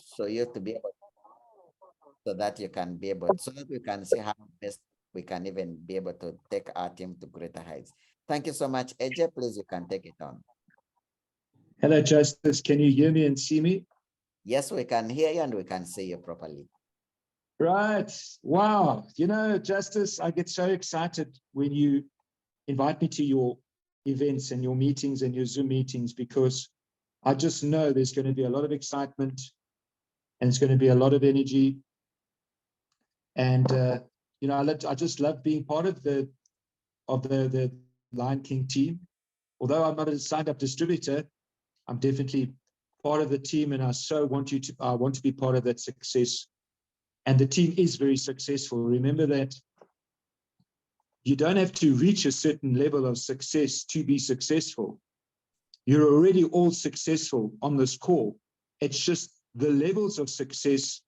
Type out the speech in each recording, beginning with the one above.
so you to be able, so that you can be able, so that we can see how best we can even be able to take our team to greater heights. Thank you so much. AJ, please, you can take it on. Hello, Justice. Can you hear me and see me? Yes, we can hear you and we can see you properly. Right. Wow. You know, Justice, I get so excited when you invite me to your events and your meetings and your Zoom meetings, because I just know there's going to be a lot of excitement and it's going to be a lot of energy. And, you know, I just love being part of the Lion King team. Although I'm not a signed up distributor, I'm definitely part of the team, and I want to be part of that success. And the team is very successful. Remember that you don't have to reach a certain level of success to be successful. You're already all successful on this call. It's just the levels of success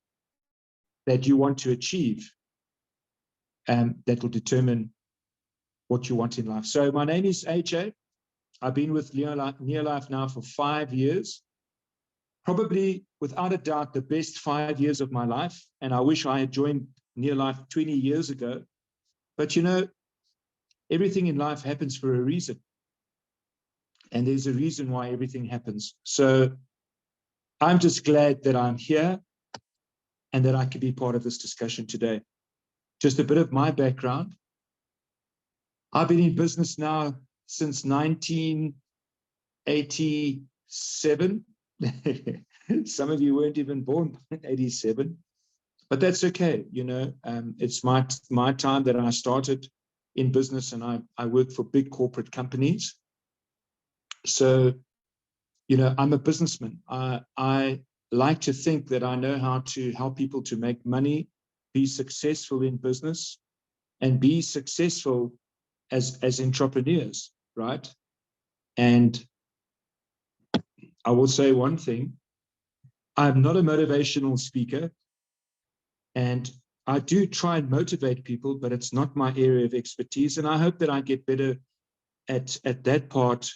that you want to achieve that will determine what you want in life. So my name is AJ. I've been with Neolife now for 5 years, probably without a doubt the best 5 years of my life. And I wish I had joined Neolife 20 years ago. But you know, everything in life happens for a reason. And there's a reason why everything happens. So I'm just glad that I'm here and that I can be part of this discussion today. Just a bit of my background. I've been in business now since 1987. Some of you weren't even born in 87, but that's okay. You know, it's my time that I started in business, and I work for big corporate companies. So, you know, I'm a businessman. I like to think that I know how to help people to make money, be successful in business, and be successful as entrepreneurs, right? And I will say one thing. I'm not a motivational speaker, and I do try and motivate people, but it's not my area of expertise. And I hope that I get better at that part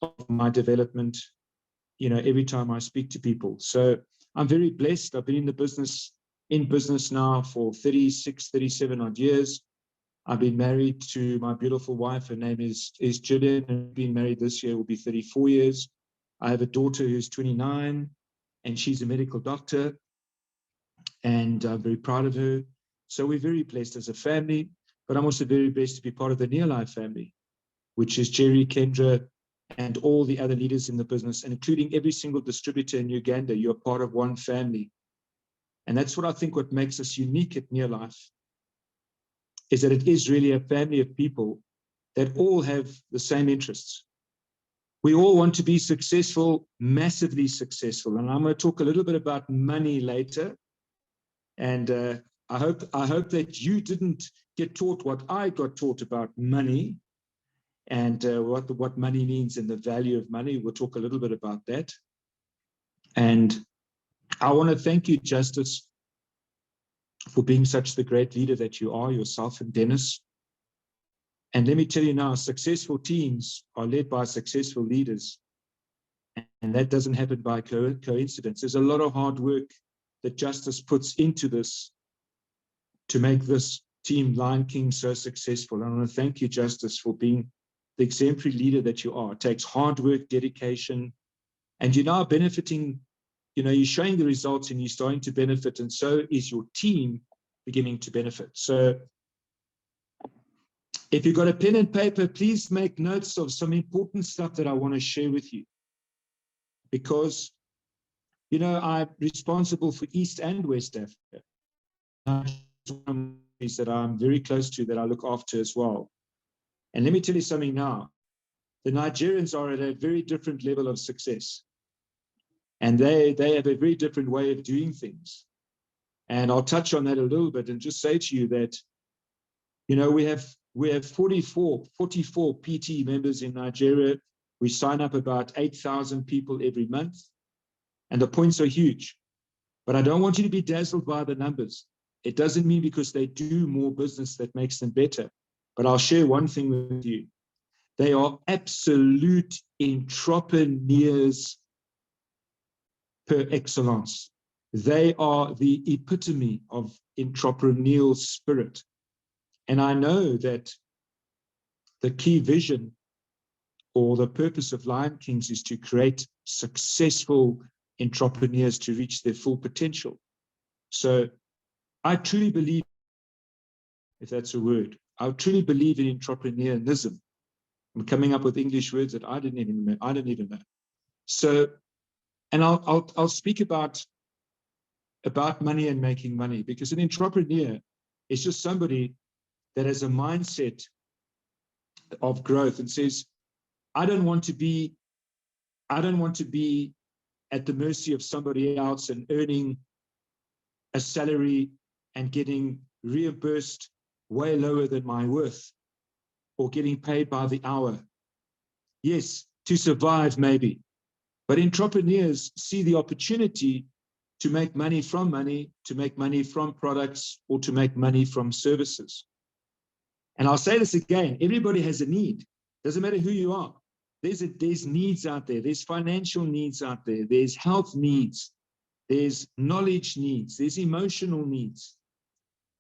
of my development, you know, every time I speak to people. So I'm very blessed. I've been in business now for 36, 37 odd years. I've been married to my beautiful wife. Her name is Gillian, and we've been married this year will be 34 years. I have a daughter who's 29, and she's a medical doctor, and I'm very proud of her. So we're very blessed as a family, but I'm also very blessed to be part of the Neolife family, which is Jerry, Kendra, and all the other leaders in the business, and including every single distributor in Uganda. You're part of one family. And that's what I think what makes us unique at Neolife, is that it is really a family of people that all have the same interests. We all want to be successful, massively successful. And I'm going to talk a little bit about money later. And I hope that you didn't get taught what I got taught about money, and what money means and the value of money. We'll talk a little bit about that. And I want to thank you, Justice, for being such the great leader that you are, yourself and Dennis. And let me tell you now, successful teams are led by successful leaders. And that doesn't happen by coincidence. There's a lot of hard work that Justice puts into this to make this team Lion King so successful. And I want to thank you, Justice, for being the exemplary leader that you are. It takes hard work, dedication, and you're now benefiting. You know, you're showing the results and you're starting to benefit, and so is your team beginning to benefit. So if you've got a pen and paper, please make notes of some important stuff that I want to share with you. Because, you know, I'm responsible for East and West Africa. That I'm very close to, that I look after as well. And let me tell you something now. The Nigerians are at a very different level of success. And they have a very different way of doing things. And I'll touch on that a little bit and just say to you that, you know, we have 44 PT members in Nigeria. We sign up about 8,000 people every month. And the points are huge. But I don't want you to be dazzled by the numbers. It doesn't mean because they do more business that makes them better. But I'll share one thing with you. They are absolute entrepreneurs per excellence. They are the epitome of entrepreneurial spirit. And I know that the key vision or the purpose of Lion Kings is to create successful entrepreneurs to reach their full potential. So I truly believe, if that's a word, I truly believe in entrepreneurism. I'm coming up with English words that I didn't even know. So, and I'll speak about money and making money, because an entrepreneur is just somebody that has a mindset of growth and says, I don't want to be at the mercy of somebody else and earning a salary and getting reimbursed way lower than my worth, or getting paid by the hour. Yes, to survive maybe. But entrepreneurs see the opportunity to make money, to make money from products, or to make money from services. And I'll say this again, everybody has a need. Doesn't matter who you are. There's needs out there. There's financial needs out there. There's health needs. There's knowledge needs. There's emotional needs.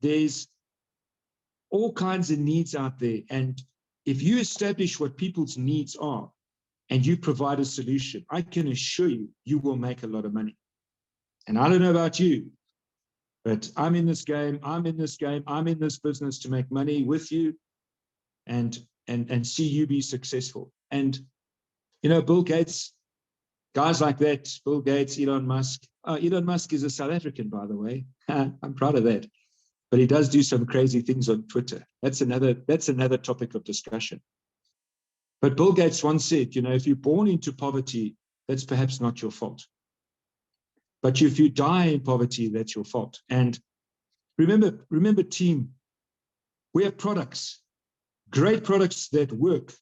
There's all kinds of needs out there. And if you establish what people's needs are and you provide a solution, I can assure you, you will make a lot of money. And I don't know about you, but I'm in this game. I'm in this business to make money with you and see you be successful. And, you know, Bill Gates, guys like that, Bill Gates, Elon Musk. Elon Musk is a South African, by the way. I'm proud of that. But he does do some crazy things on Twitter. That's another topic of discussion. But Bill Gates once said, you know, if you're born into poverty, that's perhaps not your fault. But if you die in poverty, that's your fault. And remember, team, we have products, great products that work.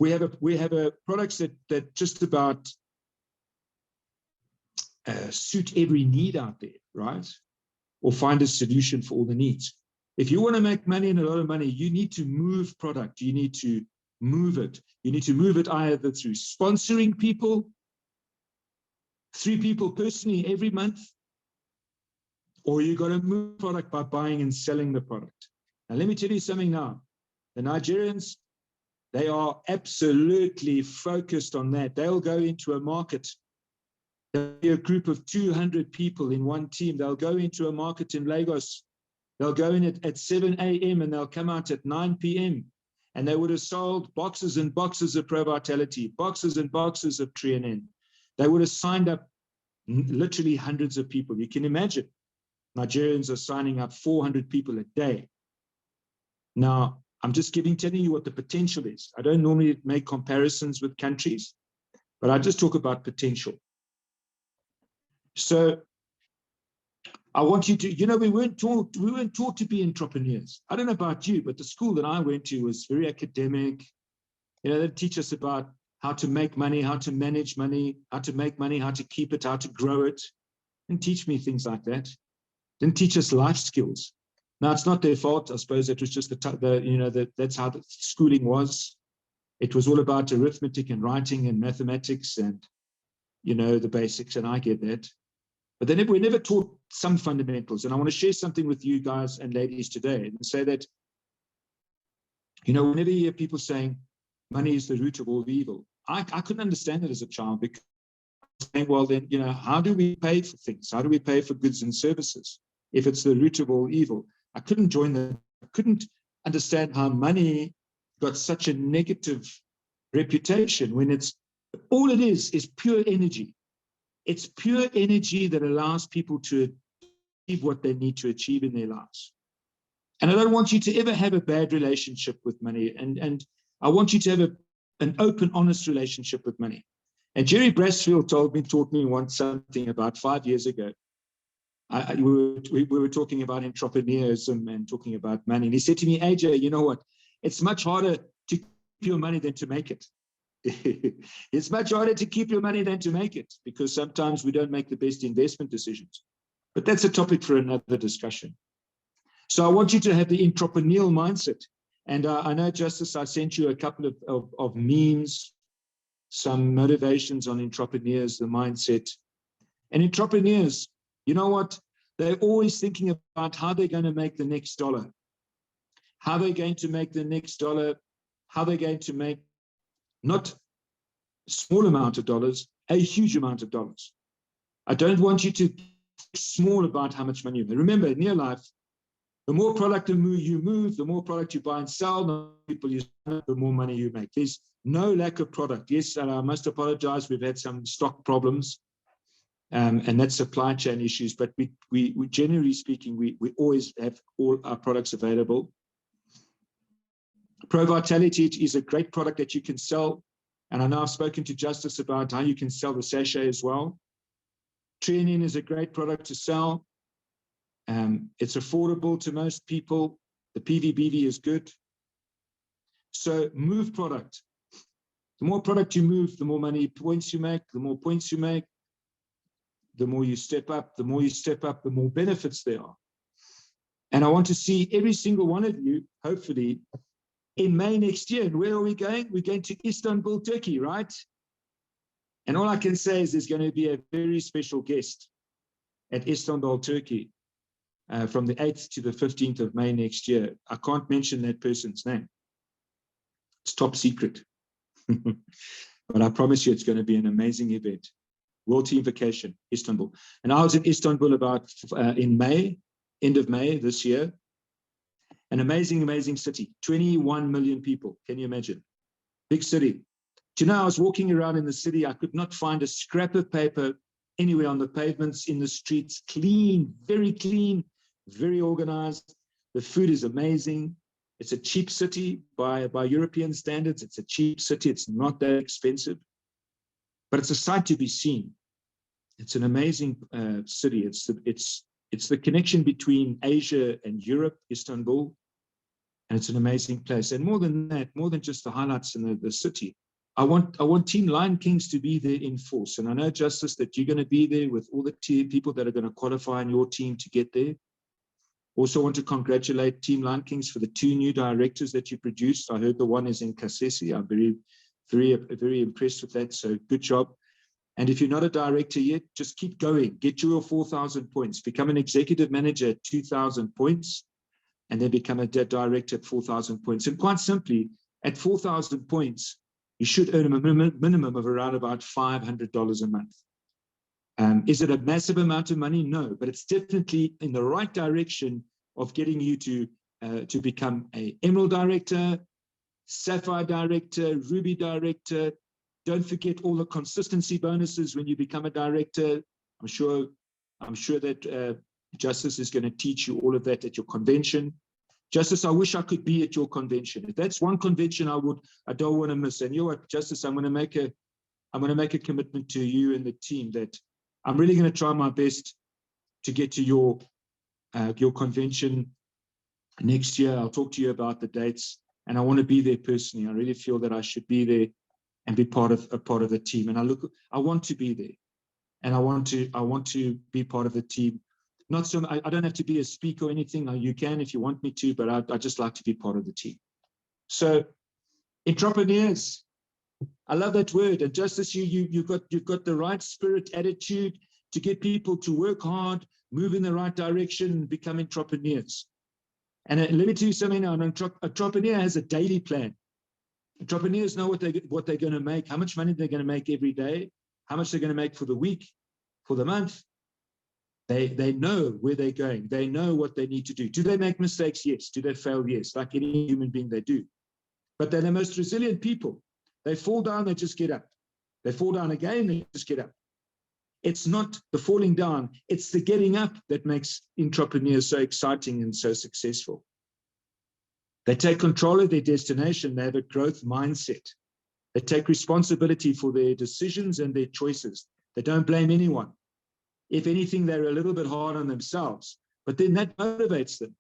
We have a products that just about suit every need out there, right? Or find a solution for all the needs. If you want to make money and a lot of money, you need to move product. You need to move it. You need to move it either through sponsoring people, 3 people personally every month, or you got to move product by buying and selling the product. Now, let me tell you something now. The Nigerians, they are absolutely focused on that. They'll go into a market. There'll be a group of 200 people in one team. They'll go into a market in Lagos. They'll go in at 7 a.m. and they'll come out at 9 p.m. And they would have sold boxes and boxes of Pro Vitality, boxes and boxes of Trianen. They would have signed up literally hundreds of people. You can imagine Nigerians are signing up 400 people a day. Now, I'm just telling you what the potential is. I don't normally make comparisons with countries, but I just talk about potential. So I want you to, you know, we weren't taught to be entrepreneurs. I don't know about you, but the school that I went to was very academic. You know, they teach us about how to make money, how to manage money, how to make money, how to keep it, how to grow it. Didn't teach me things like that. Didn't teach us life skills. Now, it's not their fault. I suppose it was just that's how the schooling was. It was all about arithmetic and writing and mathematics and, you know, the basics, and I get that. But then we never taught some fundamentals. And I want to share something with you guys and ladies today and say that, you know, whenever you hear people saying money is the root of all evil, I couldn't understand it as a child, because saying, well, then, you know, how do we pay for things? How do we pay for goods and services if it's the root of all evil? I couldn't join that. I couldn't understand how money got such a negative reputation when it's all it is pure energy. It's pure energy that allows people to achieve what they need to achieve in their lives. And I don't want you to ever have a bad relationship with money. And I want you to have an open, honest relationship with money. And Jerry Brasfield taught me once something about 5 years ago. We were talking about entrepreneurism and talking about money. And he said to me, AJ, you know what? It's much harder to keep your money than to make it. It's much harder to keep your money than to make it, because sometimes we don't make the best investment decisions. But that's a topic for another discussion. So I want you to have the entrepreneurial mindset. And I know, Justice, I sent you a couple of memes, some motivations on entrepreneurs, the mindset. And entrepreneurs, You know what? They're always thinking about how they're going to make the next dollar, how they're going to make the next dollar, how they're going to make not a small amount of dollars, a huge amount of dollars. I don't want you to think small about how much money you make. Remember, in your life, the more product you move, the more product you buy and sell, the people you serve, the more money you make. There's no lack of product. Yes, I must apologize. We've had some stock problems, and that's supply chain issues. But we generally speaking, we always have all our products available. Pro Vitality is a great product that you can sell. And I know I've spoken to Justice about how you can sell the sachet as well. Treanin is a great product to sell. It's affordable to most people. The PVBV is good. So move product. The more product you move, the more money points you make. The more points you make, the more you step up. The more you step up, the more benefits there are. And I want to see every single one of you, hopefully, in May next year. And where are we going? We're going to Istanbul, Turkey, right? And all I can say is there's going to be a very special guest at Istanbul, Turkey, from the 8th to the 15th of May next year. I can't mention that person's name. It's top secret. But I promise you it's going to be an amazing event. World Team Vacation, Istanbul. And I was in Istanbul about in May, end of May this year. An amazing, amazing city. 21 million people. Can you imagine? Big city. Do you know, I was walking around in the city. I could not find a scrap of paper anywhere on the pavements, in the streets. Clean, very organized. The food is amazing. It's a cheap city by European standards. It's a cheap city. It's not that expensive, but it's a sight to be seen. It's an amazing city. It's the connection between Asia and Europe, Istanbul, and it's an amazing place. And more than that, more than just the highlights in the city, I want Team Lion Kings to be there in force. And I know, Justice, that you're going to be there with all the people that are going to qualify in your team to get there. Also want to congratulate Team Lion Kings for the 2 new directors that you produced. I heard the one is in Kasese. I'm very impressed with that. So good job. And if you're not a director yet, just keep going. Get your 4,000 points. Become an executive manager at 2,000 points, and then become a director at 4,000 points. And quite simply, at 4,000 points, you should earn a minimum of around about $500 a month. Is it a massive amount of money? No, but it's definitely in the right direction of getting you to become an Emerald director, Sapphire director, Ruby director. Don't forget all the consistency bonuses when you become a director. I'm sure that Justice is going to teach you all of that at your convention. Justice, I wish I could be at your convention. If that's one convention I don't want to miss. And you know what, Justice, I'm going to make a commitment to you and the team that I'm really going to try my best to get to your convention next year. I'll talk to you about the dates, and I want to be there personally. I really feel that I should be there and be part of the team. And I want to be there, and I want to be part of the team. Not so I don't have to be a speaker or anything. You can if you want me to, but I just like to be part of the team. So, entrepreneurs, I love that word. And Justice, you've got the right spirit, attitude to get people to work hard, move in the right direction, and become entrepreneurs. And let me tell you something now. An entrepreneur has a daily plan. Entrepreneurs know what they're going to make, how much money they're going to make every day, how much they're going to make for the week, for the month. They know where they're going. They know what they need to do. Do they make mistakes? Yes. Do they fail? Yes. Like any human being, they do. But they're the most resilient people. They fall down, they just get up. They fall down again, they just get up. It's not the falling down, it's the getting up that makes entrepreneurs so exciting and so successful. They take control of their destination. They have a growth mindset. They take responsibility for their decisions and their choices. They don't blame anyone. If anything, they're a little bit hard on themselves, but then that motivates them.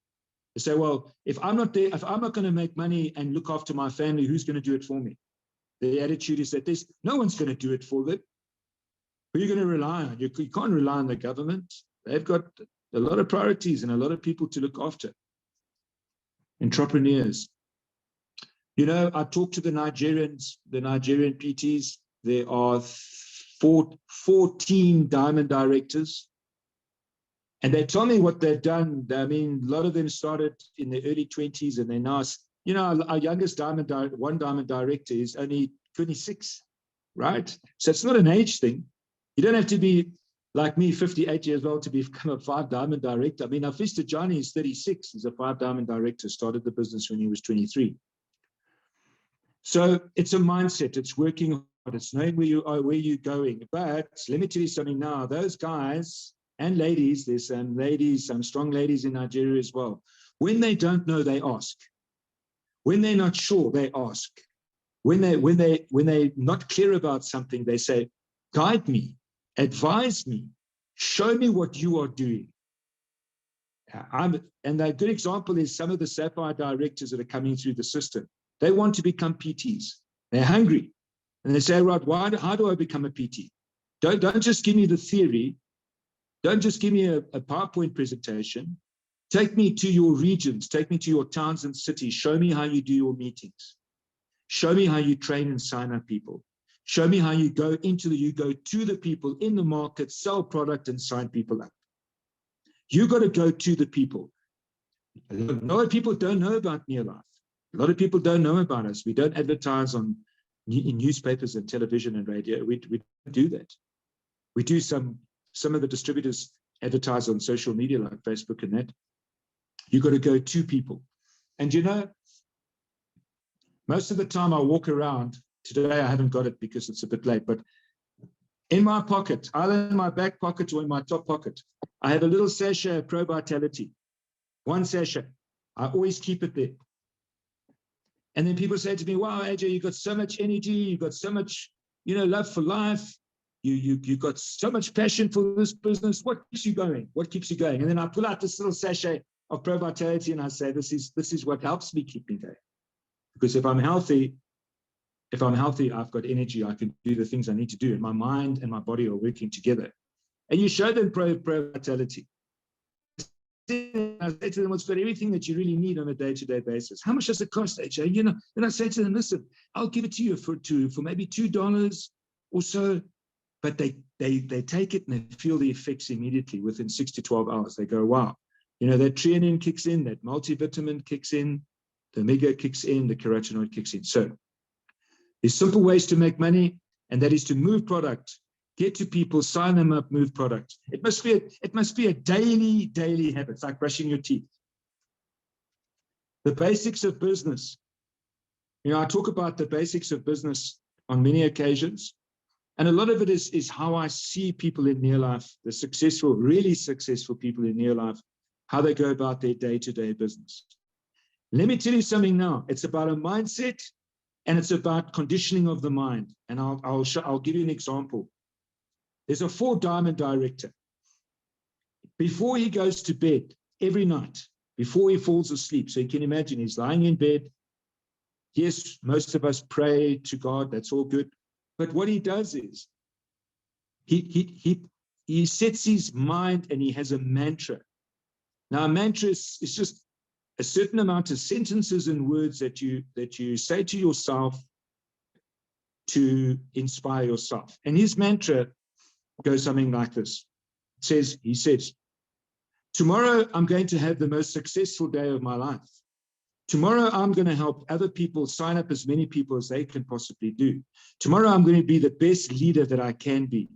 They say, well, if I'm not there, if I'm not going to make money and look after my family, who's going to do it for me? The attitude is that no one's going to do it for them. Who are you going to rely on? You can't rely on the government. They've got a lot of priorities and a lot of people to look after. Entrepreneurs. You know, I talked to the Nigerian PTs. There are 14 diamond directors. And they tell me what they've done. I mean, a lot of them started in their early 20s, and they're now, you know, our youngest one diamond director is only 26, right? So it's not an age thing. You don't have to be like me, 58 years old, to become a 5-diamond director. I mean, Afista Johnny is 36. He's a 5-diamond director, started the business when he was 23. So it's a mindset. It's working hard. It's knowing where you are, where you're going. But let me tell you something now. Those guys and ladies, there's some ladies, some strong ladies in Nigeria as well. When they don't know, they ask. When they're not sure, they ask. When they're not clear about something, they say, guide me, advise me, show me what you are doing. And a good example is some of the Sapphire directors that are coming through the system. They want to become PTs. They're hungry. And they say, Rod, how do I become a PT? Don't just give me the theory. Don't just give me a PowerPoint presentation. Take me to your regions. Take me to your towns and cities. Show me how you do your meetings. Show me how you train and sign up people. Show me how you go to the people in the market, sell product and sign people up. You got to go to the people. A lot of people don't know about Nearlife. A lot of people don't know about us. We don't advertise in newspapers and television and radio. We don't do that. We do some of the distributors advertise on social media like Facebook and that. You got to go to people. And you know, most of the time I walk around, today I haven't got it because it's a bit late, but in my pocket, either in my back pocket or in my top pocket, I have a little sachet of Pro Vitality. One sachet. I always keep it there. And then people say to me, wow, AJ, you got so much energy, you got so much, you know, love for life. You got so much passion for this business. What keeps you going? What keeps you going? And then I pull out this little sachet of Pro Vitality and I say, this is what helps me keep me going. Because if I'm healthy, I've got energy, I can do the things I need to do, and my mind and my body are working together. And you show them Pro Vitality. I say to them, it's got everything that you really need on a day-to-day basis. How much does it cost, AJ? You know, then I say to them, listen, I'll give it to you for maybe $2 or so. But they take it and they feel the effects immediately within 6 to 12 hours. They go, wow, you know, that treonine kicks in, that multivitamin kicks in, the omega kicks in, the carotenoid kicks in. So there's simple ways to make money, and that is to move product, get to people, sign them up, move product. It must be a daily habit. It's like brushing your teeth. The basics of business. You know, I talk about the basics of business on many occasions. And a lot of it is how I see people in Nearlife, the successful, really successful people in Nearlife, how they go about their day-to-day business. Let me tell you something now. It's about a mindset, and it's about conditioning of the mind. And I'll give you an example. There's a 4-diamond director. Before he goes to bed every night, before he falls asleep, so you can imagine he's lying in bed. Yes, most of us pray to God. That's all good. But what he does is he sets his mind and he has a mantra. Now, a mantra is just a certain amount of sentences and words that you say to yourself to inspire yourself. And his mantra goes something like this. He says, tomorrow I'm going to have the most successful day of my life. Tomorrow, I'm going to help other people sign up as many people as they can possibly do. Tomorrow, I'm going to be the best leader that I can be.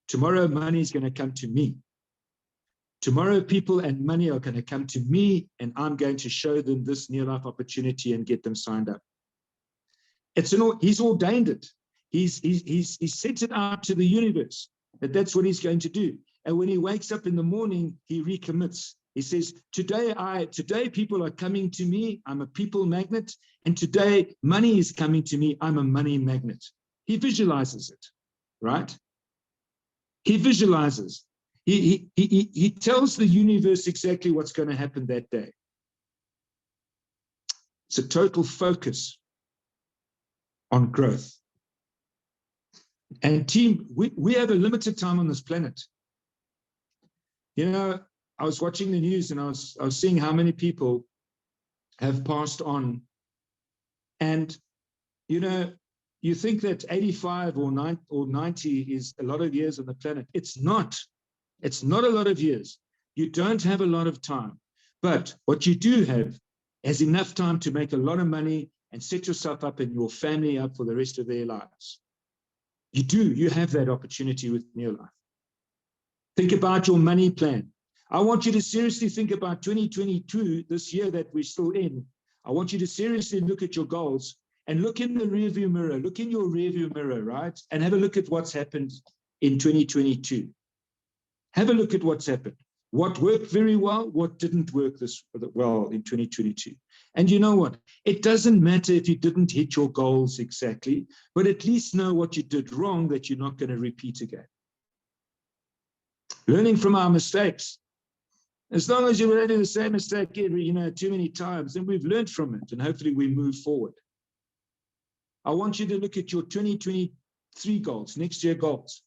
Tomorrow, money is going to come to me. Tomorrow, people and money are going to come to me, and I'm going to show them this near-life opportunity and get them signed up. He's ordained it. He's sent it out to the universe that that's what he's going to do. And when he wakes up in the morning, he recommits. He says, today people are coming to me. I'm a people magnet. And today money is coming to me. I'm a money magnet. He visualizes it, right? He visualizes. He tells the universe exactly what's going to happen that day. It's a total focus on growth. And team, we have a limited time on this planet. You know, I was watching the news and I was seeing how many people have passed on. And, you know, you think that 85 or 90 is a lot of years on the planet. It's not. It's not a lot of years. You don't have a lot of time. But what you do have is enough time to make a lot of money and set yourself up and your family up for the rest of their lives. You do. You have that opportunity within your life. Think about your money plan. I want you to seriously think about 2022, this year that we're still in. I want you to seriously look at your goals and look in the rearview mirror. Look in your rearview mirror, right? And have a look at what's happened in 2022. Have a look at what's happened. What worked very well, what didn't work this well in 2022. And you know what? It doesn't matter if you didn't hit your goals exactly, but at least know what you did wrong that you're not going to repeat again. Learning from our mistakes. As long as you do the same mistake too many times, then we've learned from it, and hopefully we move forward. I want you to look at your 2023 goals, next year goals.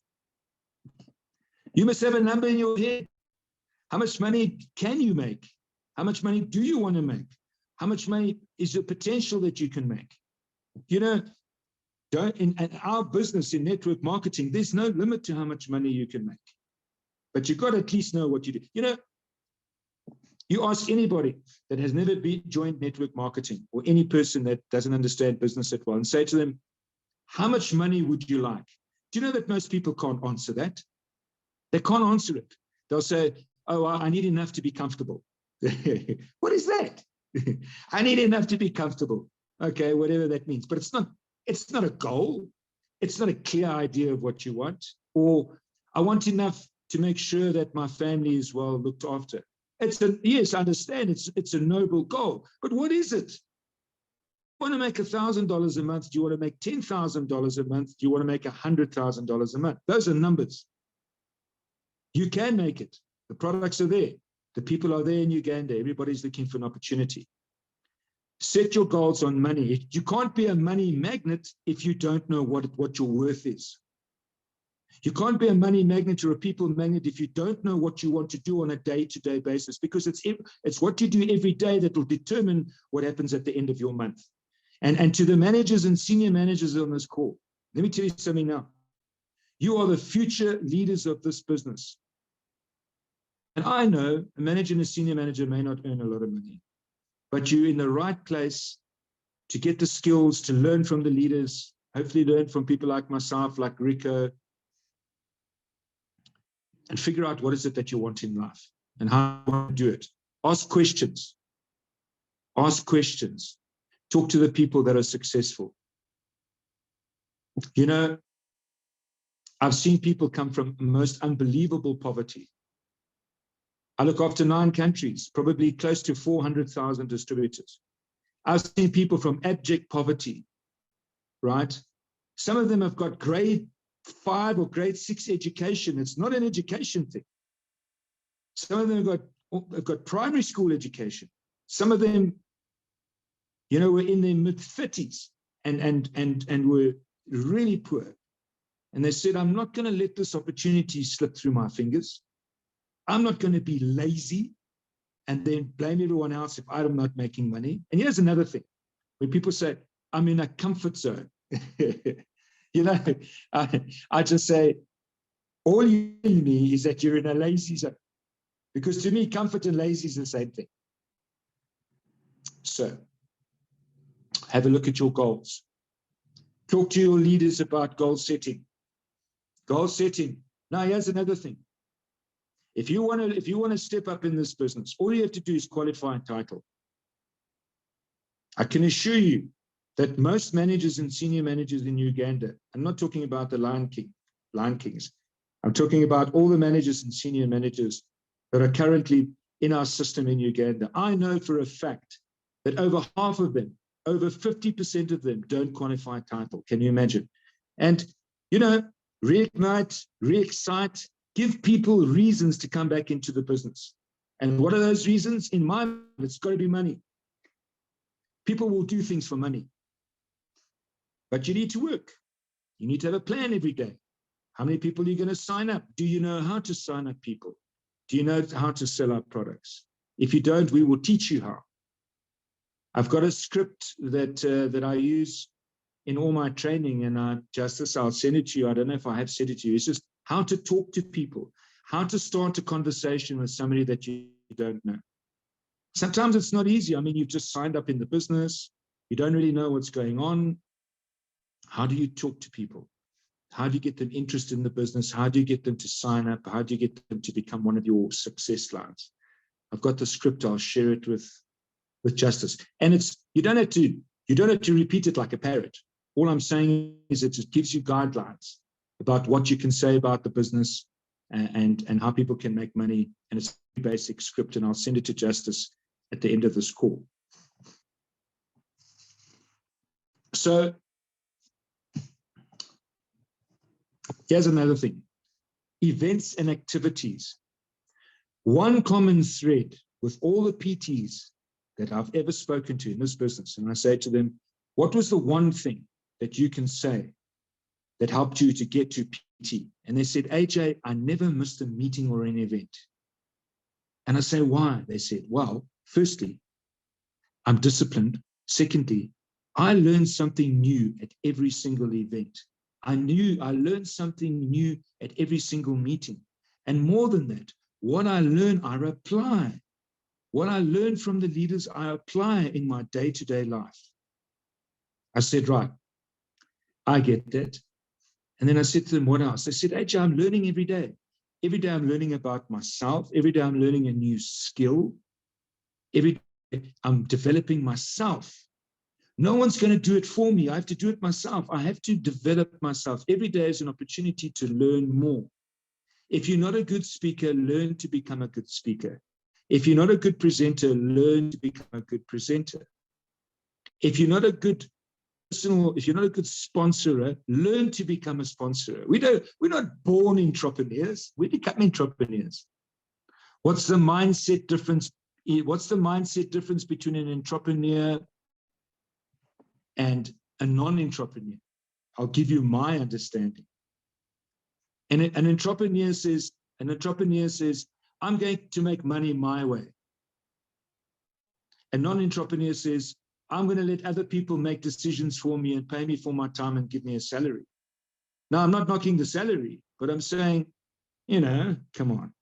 You must have a number in your head. How much money can you make? How much money do you want to make? How much money is the potential that you can make? In our business in network marketing, there's no limit to how much money you can make. But you've got to at least know what you do. You ask anybody that has never joined network marketing, or any person that doesn't understand business at all, and say to them, how much money would you like? Do you know that most people can't answer that? They can't answer it. They'll say, oh, I need enough to be comfortable. What is that? I need enough to be comfortable. Okay, whatever that means. But it's not a goal. It's not a clear idea of what you want. Or I want enough to make sure that my family is well looked after. Yes, I understand. It's a noble goal. But what is it? You want to make $1,000 a month? Do you want to make $10,000 a month? Do you want to make $100,000 a month? Those are numbers. You can make it. The products are there. The people are there in Uganda. Everybody's looking for an opportunity. Set your goals on money. You can't be a money magnet if you don't know what your worth is. You can't be a money magnet or a people magnet if you don't know what you want to do on a day-to-day basis, because it's what you do every day that will determine what happens at the end of your month. And to the managers and senior managers on this call, let me tell you something now. You are the future leaders of this business. And I know a manager and a senior manager may not earn a lot of money, but you're in the right place to get the skills, to learn from the leaders, hopefully learn from people like myself, like Rico, and figure out what is it that you want in life and how you want to do it. Ask questions. Ask questions. Talk to the people that are successful. I've seen people come from most unbelievable poverty. I look after 9 countries, probably close to 400,000 distributors. I've seen people from abject poverty, right? Some of them have got grade 5 or grade 6 education. It's not an education thing. Some of them have got primary school education. Some of them, were in their mid-30s and were really poor. And they said, I'm not going to let this opportunity slip through my fingers. I'm not going to be lazy and then blame everyone else if I'm not making money. And here's another thing. When people say, I'm in a comfort zone, I just say, all you in me is that you're in a lazy zone. Because to me, comfort and lazy is the same thing. So, have a look at your goals. Talk to your leaders about goal setting. Goal setting. Now, here's another thing. If you want to step up in this business, all you have to do is qualify a title. I can assure you that most managers and senior managers in Uganda, I'm not talking about the Lion Kings. I'm talking about all the managers and senior managers that are currently in our system in Uganda. I know for a fact that over half of them, over 50% of them don't qualify a title. Can you imagine? And, reignite, re-excite, give people reasons to come back into the business. And what are those reasons? In my mind, it's got to be money. People will do things for money. But you need to work. You need to have a plan every day. How many people are you going to sign up? Do you know how to sign up people? Do you know how to sell our products? If you don't, we will teach you how. I've got a script that I use in all my training, and I'll send it to you. I don't know if I have said it to you. It's just how to talk to people, how to start a conversation with somebody that you don't know. Sometimes it's not easy. I mean, you've just signed up in the business. You don't really know what's going on. How do you talk to people? How do you get them interested in the business? How do you get them to sign up? How do you get them to become one of your success lines? I've got the script. I'll share it with Justice. And it's, you don't have to repeat it like a parrot. All I'm saying is it just gives you guidelines about what you can say about the business and how people can make money. And it's a basic script, and I'll send it to Justice at the end of this call. So here's another thing. Events and activities. One common thread with all the PTs that I've ever spoken to in this business, and I say to them, what was the one thing that you can say that helped you to get to PT? And they said, AJ, I never missed a meeting or an event. And I say, why? They said, well, firstly, I'm disciplined. Secondly, I learned something new at every single event. I learned something new at every single meeting. And more than that, what I learn, I apply. What I learn from the leaders, I apply in my day-to-day life. I said, right, I get that. And then I said to them, what else? They said, AJ, I'm learning every day. Every day I'm learning about myself. Every day I'm learning a new skill. Every day I'm developing myself. No one's going to do it for me. I have to do it myself. I have to develop myself. Every day is an opportunity to learn more. If you're not a good speaker, learn to become a good speaker. If you're not a good presenter, learn to become a good presenter. If you're not a good sponsorer, learn to become a sponsorer. We're not born entrepreneurs. We become entrepreneurs. What's the mindset difference? What's the mindset difference between an entrepreneur and a non-entrepreneur? I'll give you my understanding. And an entrepreneur says, I'm going to make money my way. A non-entrepreneur says, I'm going to let other people make decisions for me and pay me for my time and give me a salary. Now, I'm not knocking the salary, but I'm saying, come on.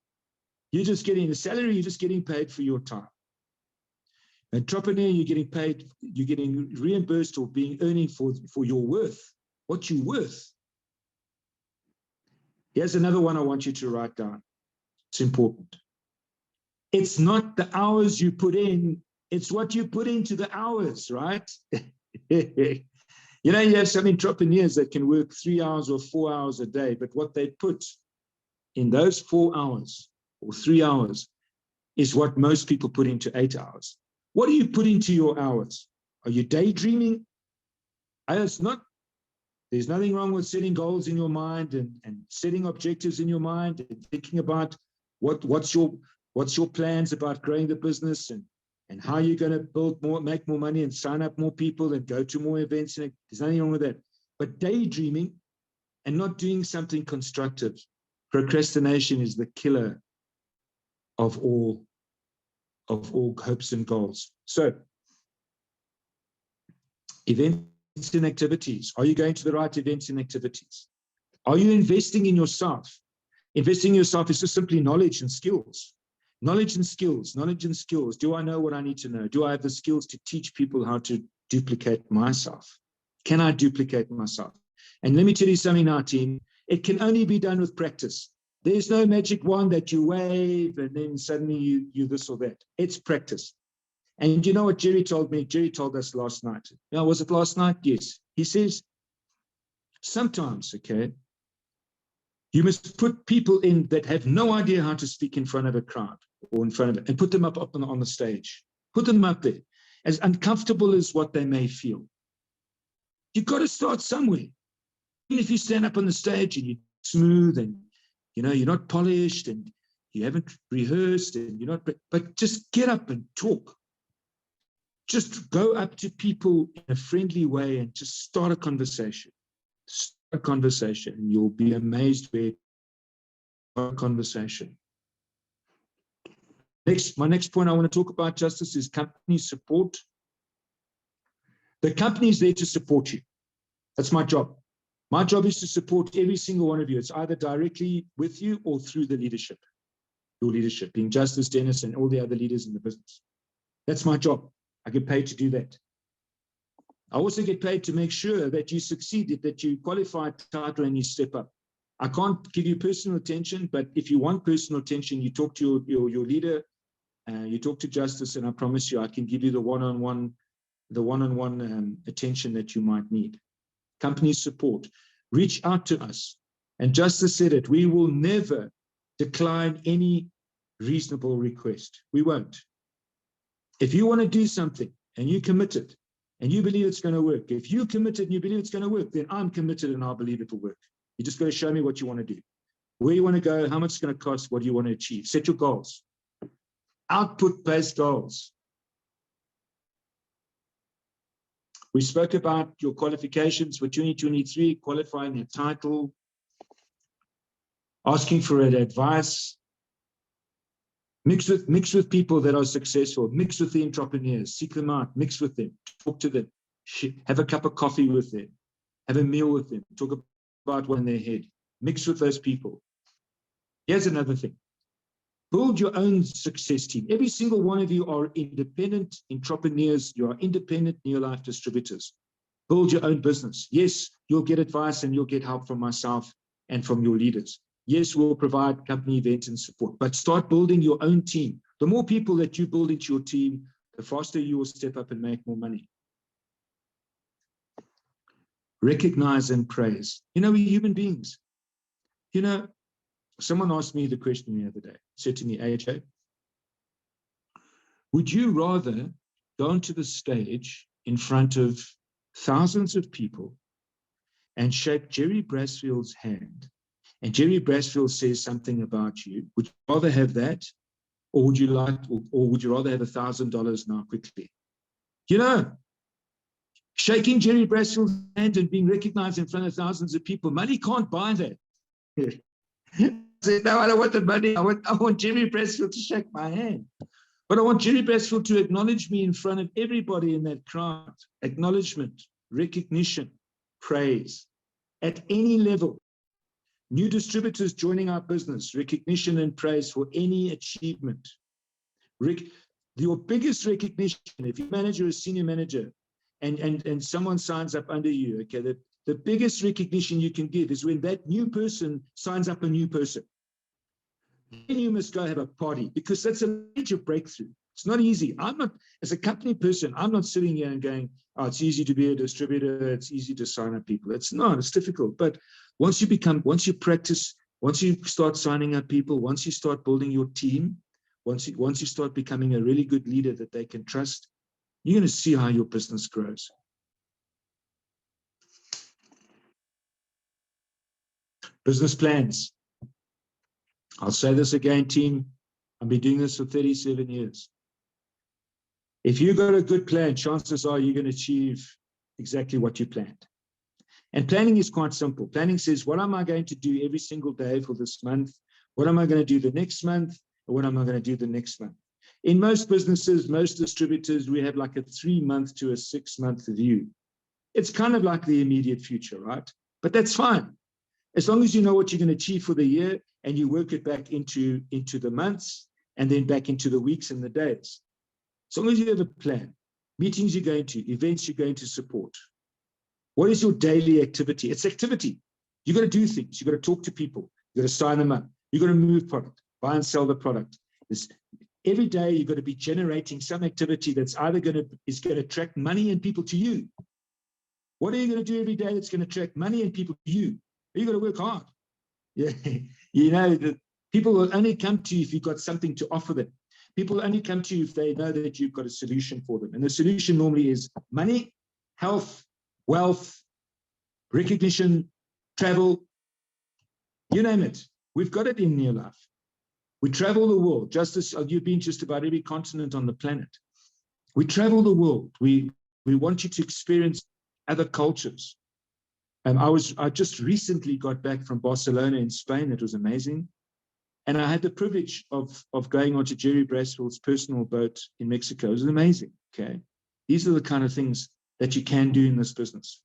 You're just getting a salary, you're just getting paid for your time. Entrepreneur, you're getting paid, you're getting reimbursed or earning for your worth, what you're worth. Here's another one I want you to write down. It's important. It's not the hours you put in, it's what you put into the hours, right? You have some entrepreneurs that can work 3 hours or 4 hours a day, but what they put in those 4 hours or 3 hours is what most people put into 8 hours. What do you put into your hours? Are you daydreaming? There's nothing wrong with setting goals in your mind and setting objectives in your mind and thinking about what's your plans about growing the business and how you're going to make more money and sign up more people and go to more events. And there's nothing wrong with that. But daydreaming and not doing something constructive, procrastination is the killer of all hopes and goals. So, events and activities. Are you going to the right events and activities? Are you investing in yourself? Investing in yourself is just simply knowledge and skills. Knowledge and skills. Do I know what I need to know? Do I have the skills to teach people how to duplicate myself? Can I duplicate myself? And let me tell you something now, team. It can only be done with practice. There's no magic wand that you wave and then suddenly you this or that. It's practice. And you know what Jerry told me? Jerry told us last night. Was it last night? Yes. He says, sometimes, you must put people in that have no idea how to speak in front of a crowd or in front of it and put them up on the stage. Put them up there, as uncomfortable as what they may feel. You've got to start somewhere. Even if you stand up on the stage and you're smooth and you're not polished and you haven't rehearsed and but just get up and talk. Just go up to people in a friendly way and just start a conversation. And you'll be amazed where a conversation. My next point I want to talk about, Justice, is company support. The company is there to support you. That's my job. My job is to support every single one of you. It's either directly with you or through the leadership, your leadership, being Justice, Dennis, and all the other leaders in the business. That's my job. I get paid to do that. I also get paid to make sure that you succeed, that you qualify title and you step up. I can't give you personal attention, but if you want personal attention, you talk to your leader, you talk to Justice, and I promise you, I can give you the one-on-one attention that you might need. Company support. Reach out to us. And Justice said it, we will never decline any reasonable request. We won't. If you want to do something and you commit it and you believe it's going to work, if you committed and you believe it's going to work, then I'm committed and I'll believe it will work. You just got to show me what you want to do, where you want to go, how much it's going to cost, what do you want to achieve. Set your goals. Output-based goals. We spoke about your qualifications for 2023, qualifying your title, asking for advice. Mix with people that are successful. Mix with the entrepreneurs. Seek them out. Mix with them. Talk to them. Have a cup of coffee with them. Have a meal with them. Talk about what's in their head. Mix with those people. Here's another thing. Build your own success team. Every single one of you are independent entrepreneurs. You are independent Neolife distributors. Build your own business. Yes, you'll get advice and you'll get help from myself and from your leaders. Yes, we'll provide company events and support, but start building your own team. The more people that you build into your team, the faster you will step up and make more money. Recognize and praise. You know, we're human beings. You know, someone asked me the question the other day, said to me, AJ, would you rather go onto the stage in front of thousands of people and shake Jerry Brasfield's hand, and Jerry Brasfield says something about you? Would you rather have that, or would you rather have $1,000 now quickly? You know, shaking Jerry Brasfield's hand and being recognized in front of thousands of people, money can't buy that. I said, no, I don't want the money. I want Jerry Brasfield to shake my hand. But I want Jerry Brasfield to acknowledge me in front of everybody in that crowd. Acknowledgement, recognition, praise at any level. New distributors joining our business, recognition and praise for any achievement. Your biggest recognition, if you're a manager or a senior manager, and someone signs up under you, okay, the biggest recognition you can give is when that new person signs up a new person. Then you must go have a party, because that's a major breakthrough. It's not easy. I'm not, as a company person, I'm not sitting here and going, oh, it's easy to be a distributor, it's easy to sign up people. It's not, it's difficult. But once you practice, once you start signing up people, once you start building your team, once you start becoming a really good leader that they can trust, you're going to see how your business grows. Business plans. I'll say this again, team. I've been doing this for 37 years. If you've got a good plan, chances are you're going to achieve exactly what you planned. And planning is quite simple. Planning says, what am I going to do every single day for this month? What am I going to do the next month? And what am I going to do the next month? In most businesses, most distributors, we have like a 3-month to a 6-month view. It's kind of like the immediate future, right? But that's fine. As long as you know what you're going to achieve for the year and you work it back into the months and then back into the weeks and the days. As long as you have a plan, meetings you're going to, events you're going to support. What is your daily activity? It's activity. You got to do things. You got to talk to people. You got to sign them up. You got to move product, buy and sell the product. Every day you got to be generating some activity that's either going to attract money and people to you. What are you going to do every day that's going to attract money and people to you? You got to work hard. Yeah, you know, people will only come to you if you've got something to offer them. People will only come to you if they know that you've got a solution for them. And the solution normally is money, health, wealth, recognition, travel, you name it. We've got it in Neolife. We travel the world. You've been just about every continent on the planet. We travel the world. We want you to experience other cultures. I just recently got back from Barcelona in Spain. It was amazing. And I had the privilege of going onto Jerry Brasfield's personal boat in Mexico. It was amazing, okay? These are the kind of things that you can do in this business.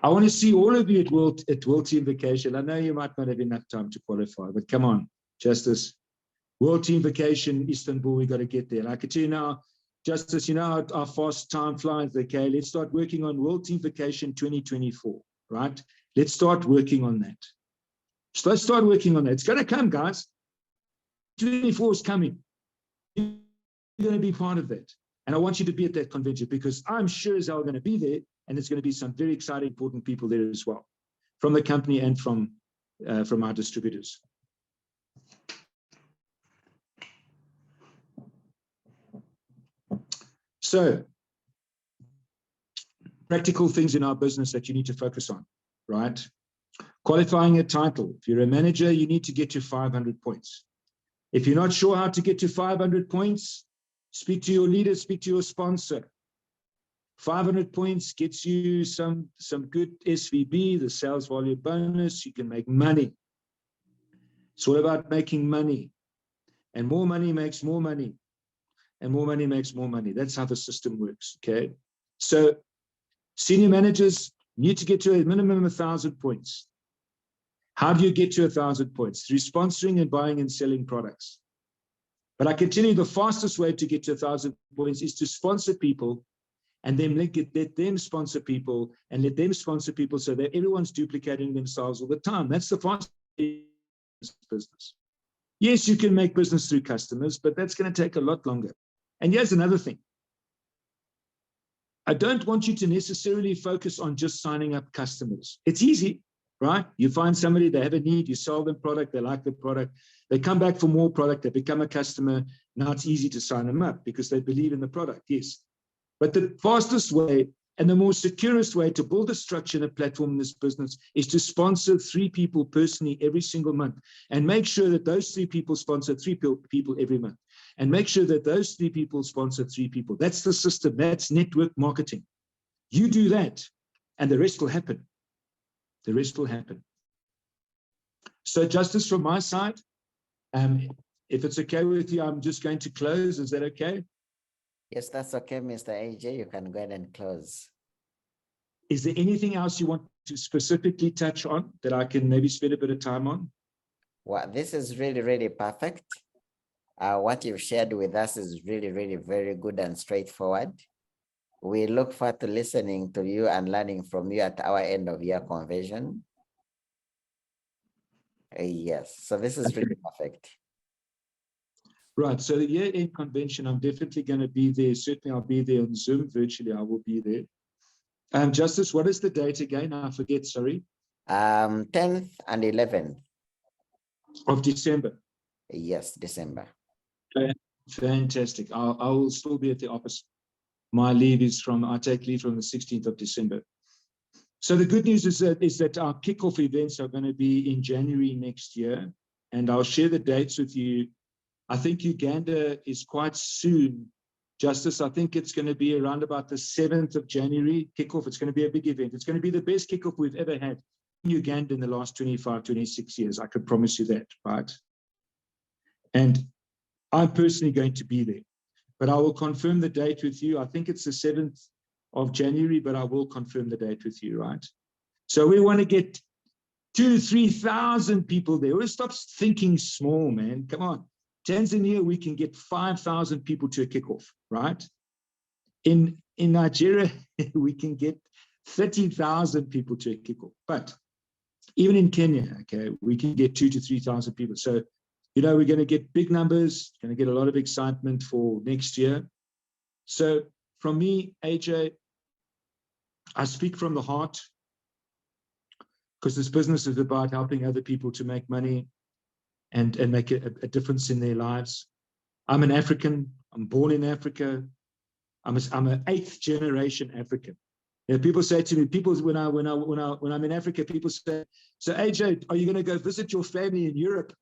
I want to see all of you at World Team Vacation. I know you might not have enough time to qualify, but come on, Justice. World Team Vacation, Istanbul, we got to get there. And I can tell you now, Justice, you know, our fast time flies, okay? Let's start working on World Team Vacation 2024, right? Let's start working on that. So let's start working on that. It's going to come, guys. 2024 is coming. You're going to be part of that. And I want you to be at that convention because I'm sure as hell going to be there. And there's going to be some very exciting, important people there as well, from the company and from our distributors. So, practical things in our business that you need to focus on, right? Qualifying a title. If you're a manager, you need to get to 500 points. If you're not sure how to get to 500 points, speak to your leader, speak to your sponsor. 500 points gets you some good SVB, the sales volume bonus. You can make money. It's all about making money. And more money makes more money. And more money makes more money. That's how the system works, okay? So senior managers need to get to a minimum of 1,000 points. How do you get to 1,000 points? Through sponsoring and buying and selling products. But I can tell you the fastest way to get to 1,000 points is to sponsor people and then let them sponsor people and let them sponsor people so that everyone's duplicating themselves all the time. That's the fastest business. Yes, you can make business through customers, but that's going to take a lot longer. And here's another thing. I don't want you to necessarily focus on just signing up customers. It's easy, right? You find somebody, they have a need, you sell them product, they like the product, they come back for more product, they become a customer. Now it's easy to sign them up because they believe in the product, yes. But the fastest way and the more securest way to build a structure and a platform in this business is to sponsor 3 people personally every single month and make sure that those 3 people sponsor 3 people every month. And make sure that those 3 people sponsor 3 people. That's the system. That's network marketing. You do that, and the rest will happen. The rest will happen. So, Justice, from my side, if it's okay with you, I'm just going to close. Is that okay? Yes, that's okay, Mr. AJ. You can go ahead and close. Is there anything else you want to specifically touch on that I can maybe spend a bit of time on? Well, this is really, really perfect. What you've shared with us is really, really very good and straightforward. We look forward to listening to you and learning from you at our end of year convention. Yes, so this is really perfect. Right, so the year-end convention, I'm definitely going to be there. Certainly, I'll be there on Zoom. Virtually, I will be there. Justice, what is the date again? I forget, sorry. 10th and 11th. Of December. Yes, December. Fantastic. I will still be at the office. My leave is I take leave from the 16th of December. So the good news is that our kickoff events are going to be in January next year. And I'll share the dates with you. I think Uganda is quite soon. Justice, I think it's going to be around about the 7th of January kickoff. It's going to be a big event. It's going to be the best kickoff we've ever had in Uganda in the last 25, 26 years. I can promise you that, right? And I'm personally going to be there, but I will confirm the date with you. I think it's the 7th of January, but I will confirm the date with you, right? So we want to get 2,000-3,000 people there. We'll stop thinking small, man. Come on. Tanzania, we can get 5,000 people to a kickoff, right? In Nigeria, we can get 30,000 people to a kickoff. But even in Kenya, okay, we can get 2,000 to 3,000 people. So, you know, we're going to get big numbers, going to get a lot of excitement for next year. So from me, AJ, I speak from the heart because this business is about helping other people to make money and make a difference in their lives. I'm an African. I'm born in Africa. I'm an 8th generation African. You know, people say to me, when I'm in Africa, people say, "So AJ, are you going to go visit your family in Europe?"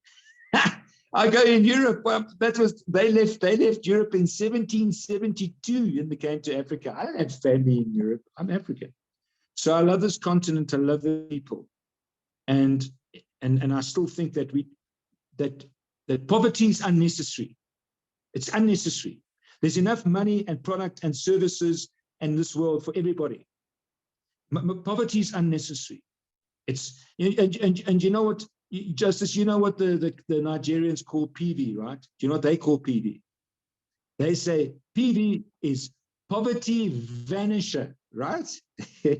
I go in Europe. Well, they left Europe in 1772 and they came to Africa. I don't have family in Europe. I'm African. So I love this continent. I love the people. And I still think that that poverty is unnecessary. It's unnecessary. There's enough money and product and services in this world for everybody. Poverty is unnecessary. It's and you know what, Justice, you know what the Nigerians call PV, right? Do you know what they call PV? They say PV is poverty vanisher, right?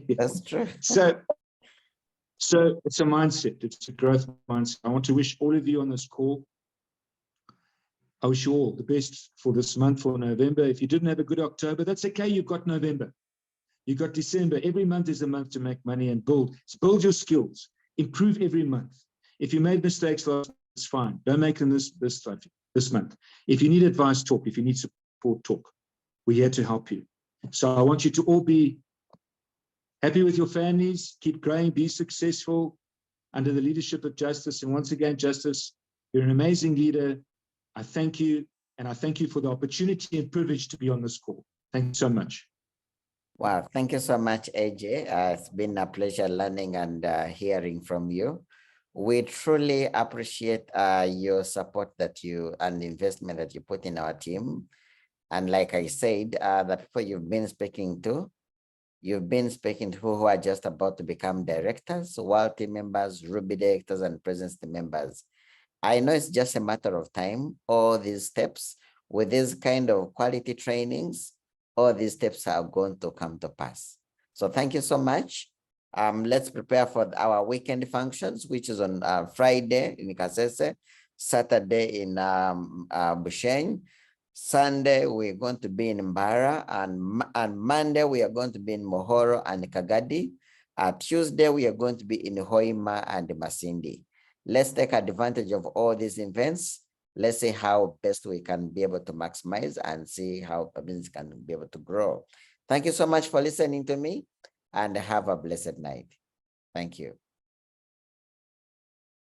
That's true. So it's a mindset. It's a growth mindset. I want to wish all of you on this call, I wish you all the best for this month, for November. If you didn't have a good October, that's okay. You've got November. You've got December. Every month is a month to make money and build. Build your skills. Improve every month. If you made mistakes last, it's fine. Don't make them this month. If you need advice, talk. If you need support, talk. We're here to help you. So I want you to all be happy with your families. Keep growing. Be successful under the leadership of Justice. And once again, Justice, you're an amazing leader. I thank you, and I thank you for the opportunity and privilege to be on this call. Thank you so much. Wow, thank you so much, AJ. It's been a pleasure learning and hearing from you. We truly appreciate your support that you and the investment that you put in our team. And like I said, the people you've been speaking to who are just about to become directors, world team members, Ruby directors, and presence team members. I know it's just a matter of time. All these steps with these kind of quality trainings, all these steps are going to come to pass. So thank you so much. Let's prepare for our weekend functions, which is on Friday in Kasese, Saturday in Busheng. Sunday, we're going to be in Mbara, and Monday, we are going to be in Mohoro and Kagadi. Tuesday, we are going to be in Hoima and Masindi. Let's take advantage of all these events. Let's see how best we can be able to maximize and see how business can be able to grow. Thank you so much for listening to me, and have a blessed night. Thank you.